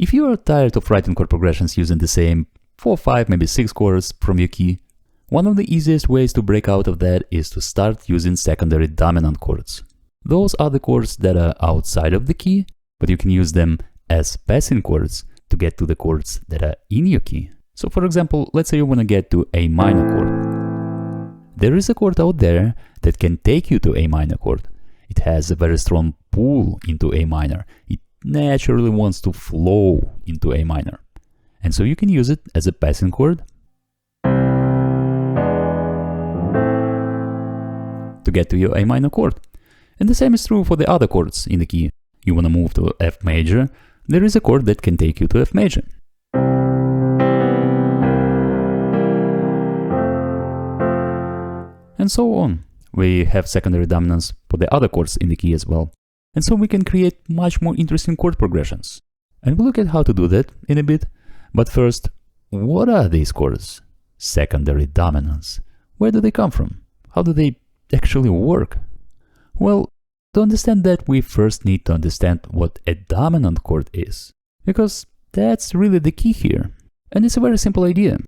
If you are tired of writing chord progressions using the same 4, 5, maybe 6 chords from your key, one of the easiest ways to break out of that is to start using secondary dominant chords. Those are the chords that are outside of the key, but you can use them as passing chords to get to the chords that are in your key. So for example, let's say you want to get to a minor chord. There is a chord out there that can take you to a minor chord. It has a very strong pull into A minor. It naturally wants to flow into A minor. And so you can use it as a passing chord to get to your A minor chord. And the same is true for the other chords in the key. You want to move to F major, there is a chord that can take you to F major. And so on. We have secondary dominance for the other chords in the key as well. And so we can create much more interesting chord progressions. And we'll look at how to do that in a bit. But first, what are these chords? Secondary dominance. Where do they come from? How do they actually work? Well, to understand that, we first need to understand what a dominant chord is. Because that's really the key here. And it's a very simple idea.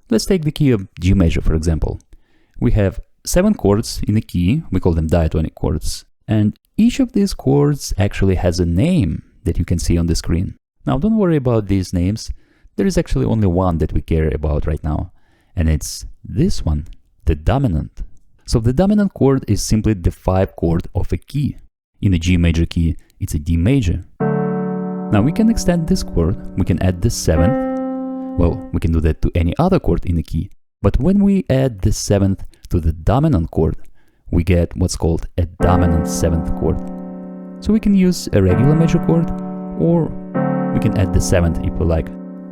Let's take the key of G major, for example. We have 7 chords in a key, we call them diatonic chords. And each of these chords actually has a name that you can see on the screen. Now, don't worry about these names. There is actually only one that we care about right now. And it's this one, the dominant. So the dominant chord is simply the 5th chord of a key. In a G major key, it's a D major. Now we can extend this chord, we can add the 7th. Well, we can do that to any other chord in the key. But when we add the 7th to the dominant chord, we get what's called a dominant 7th chord. So we can use a regular major chord, or we can add the 7th if we like.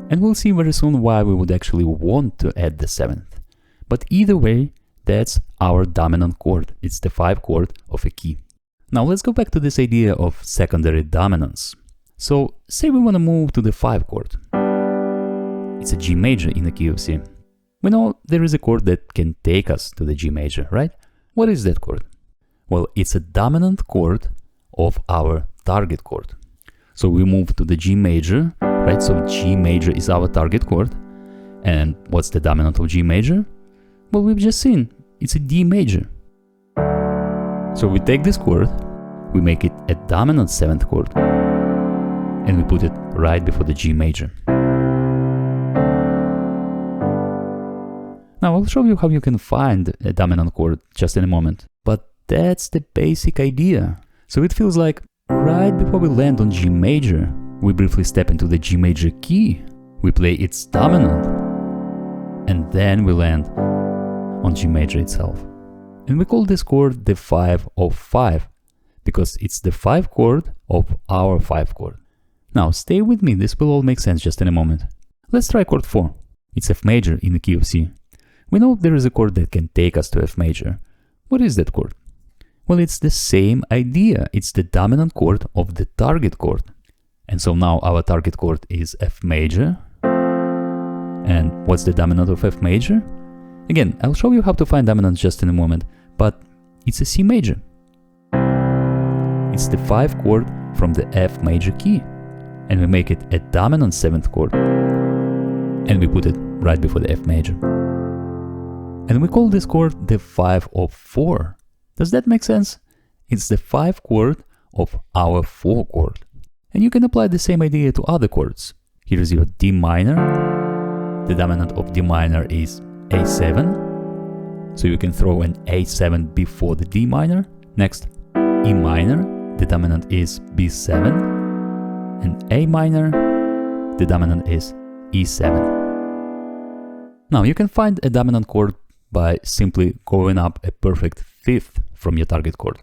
And we'll see very soon why we would actually want to add the 7th. But either way, that's our dominant chord. It's the 5th chord of a key. Now let's go back to this idea of secondary dominance. So say we want to move to the 5th chord. It's a G major in the key of C. We know there is a chord that can take us to the G major, right? What is that chord? Well, it's a dominant chord of our target chord. So we move to the G major, right? So G major is our target chord. And what's the dominant of G major? Well, we've just seen, it's a D major. So we take this chord, we make it a dominant 7th chord, and we put it right before the G major. Now I'll show you how you can find a dominant chord just in a moment, but that's the basic idea. So it feels like right before we land on G major, we briefly step into the G major key, we play its dominant, and then we land on G major itself. And we call this chord the 5 of 5, because it's the 5th chord of our 5th chord. Now stay with me, this will all make sense just in a moment. Let's try chord 4. It's F major in the key of C. We know there is a chord that can take us to F major. What is that chord? Well, it's the same idea. It's the dominant chord of the target chord. And so now our target chord is F major. And what's the dominant of F major? Again, I'll show you how to find dominance just in a moment, but it's a C major. It's the 5th chord from the F major key. And we make it a dominant 7th chord. And we put it right before the F major. And we call this chord the 5 of 4. Does that make sense? It's the 5th chord of our 4 chord. And you can apply the same idea to other chords. Here's your D minor. The dominant of D minor is A7. So you can throw an A7 before the D minor. Next, E minor. The dominant is B7. And A minor. The dominant is E7. Now you can find a dominant chord by simply going up a perfect 5th from your target chord.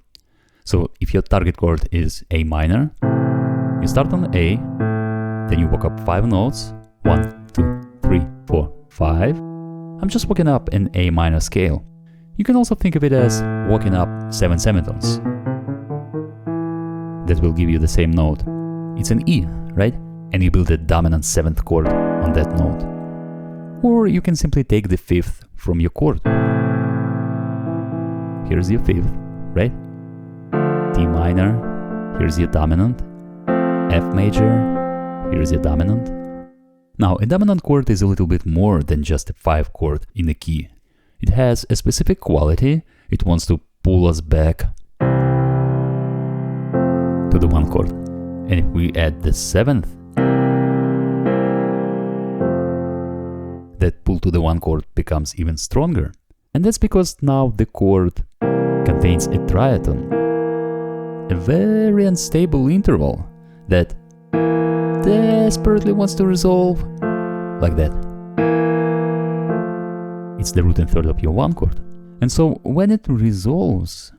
So if your target chord is A minor, you start on A, then you walk up 5 notes, 1, 2, 3, 4, 5. I'm just walking up an A minor scale. You can also think of it as walking up 7 semitones. That will give you the same note. It's an E, right? And you build a dominant 7th chord on that note. Or you can simply take the 5th from your chord. Here's your 5th, right? D minor, here's your dominant. F major, Here is a dominant. Now, a dominant chord is a little bit more than just a 5 chord in a key. It has a specific quality. It wants to pull us back to the 1 chord. And if we add the 7th, that pull to the 1 chord becomes even stronger. And that's because now the chord contains a triaton, a very unstable interval that desperately wants to resolve like that. It's the root and third of your 1 chord. And so when it resolves,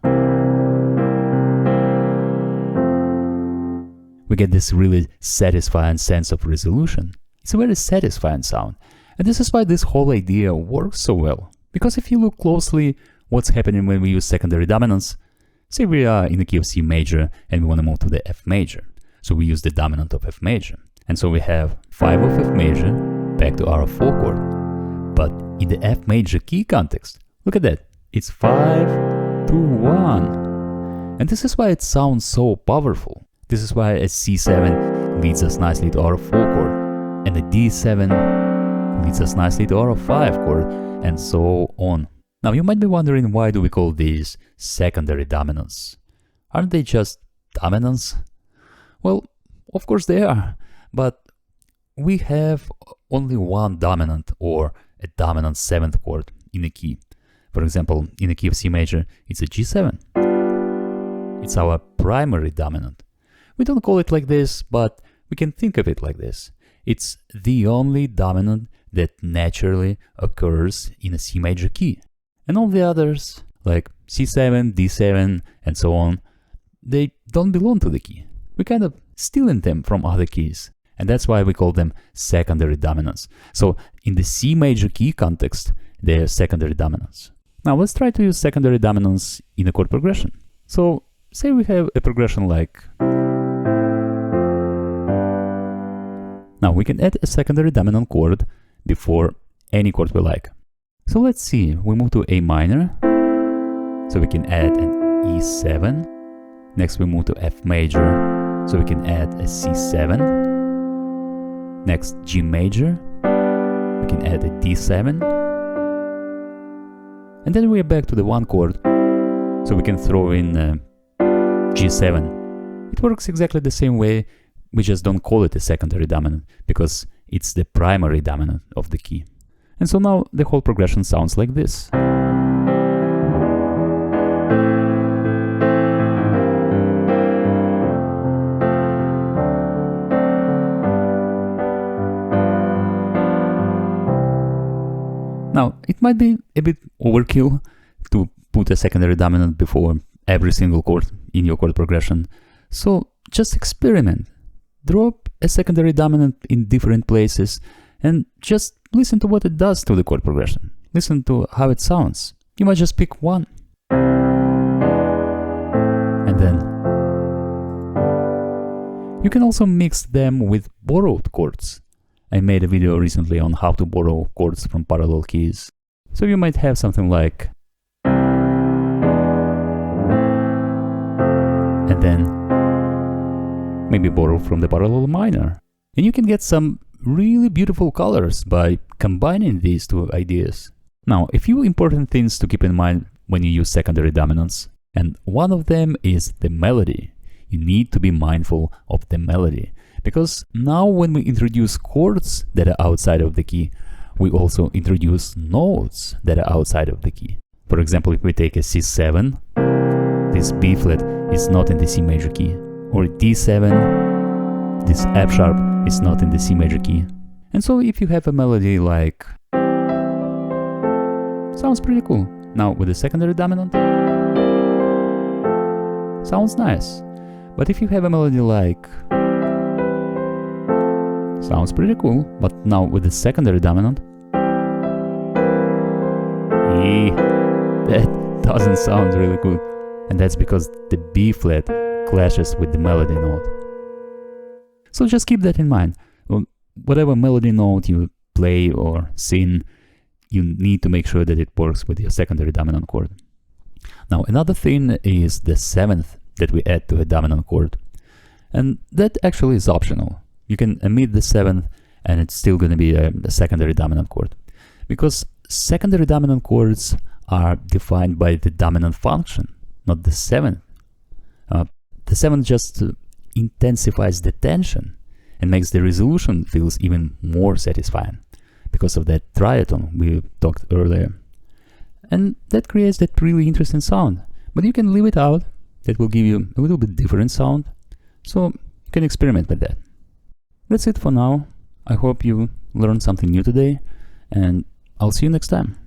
we get this really satisfying sense of resolution. It's a very satisfying sound. And this is why this whole idea works so well. Because if you look closely what's happening when we use secondary dominants, say we are in the key of C major and we want to move to the F major. So we use the dominant of F major. And so we have 5 of F major back to our 4 chord. But in the F major key context, look at that. It's 5 to 1. And this is why it sounds so powerful. This is why a C7 leads us nicely to our 4 chord. And a D7 leads us nicely to our 5 chord, and so on. Now you might be wondering, why do we call these secondary dominants? Aren't they just dominants? Well, of course they are, but we have only one dominant or a dominant 7th chord in a key. For example, in the key of C major, it's a G7. It's our primary dominant. We don't call it like this, but we can think of it like this. It's the only dominant that naturally occurs in a C major key. And all the others, like C7, D7, and so on, they don't belong to the key. We kind of stealing them from other keys. And that's why we call them secondary dominants. So in the C major key context, they're secondary dominants. Now let's try to use secondary dominants in a chord progression. So say we have a progression like... Now we can add a secondary dominant chord before any chord we like. So let's see, we move to A minor, so we can add an E7. Next we move to F major, so we can add a C7. Next G major, we can add a D7. And then we are back to the 1 chord, so we can throw in G7. It works exactly the same way, we just don't call it a secondary dominant, because it's the primary dominant of the key. And so now the whole progression sounds like this. Now, it might be a bit overkill to put a secondary dominant before every single chord in your chord progression, so just experiment. Drop a secondary dominant in different places and just listen to what it does to the chord progression. Listen to how it sounds. You might just pick one. And then you can also mix them with borrowed chords. I made a video recently on how to borrow chords from parallel keys. So you might have something like... and then maybe borrow from the parallel minor. And you can get some really beautiful colors by combining these two ideas. Now, a few important things to keep in mind when you use secondary dominants, and one of them is the melody. You need to be mindful of the melody, because now when we introduce chords that are outside of the key, we also introduce notes that are outside of the key. For example, if we take a C7, this B flat is not in the C major key, or D7, this F sharp is not in the C major key. And so if you have a melody like... sounds pretty cool. Now with the secondary dominant, sounds nice. But if you have a melody like... sounds pretty cool, but now with the secondary dominant, that doesn't sound really good. And that's because the B flat clashes with the melody note. So just keep that in mind. Whatever melody note you play or sing, you need to make sure that it works with your secondary dominant chord. Now another thing is the 7th that we add to a dominant chord. And that actually is optional. you can omit the 7th and it's still going to be a secondary dominant chord. Because secondary dominant chords are defined by the dominant function, not the 7th. The 7th just intensifies the tension and makes the resolution feels even more satisfying because of that tritone we talked earlier. And that creates that really interesting sound. But you can leave it out. That will give you a little bit different sound. So you can experiment with that. That's it for now. I hope you learned something new today, and I'll see you next time.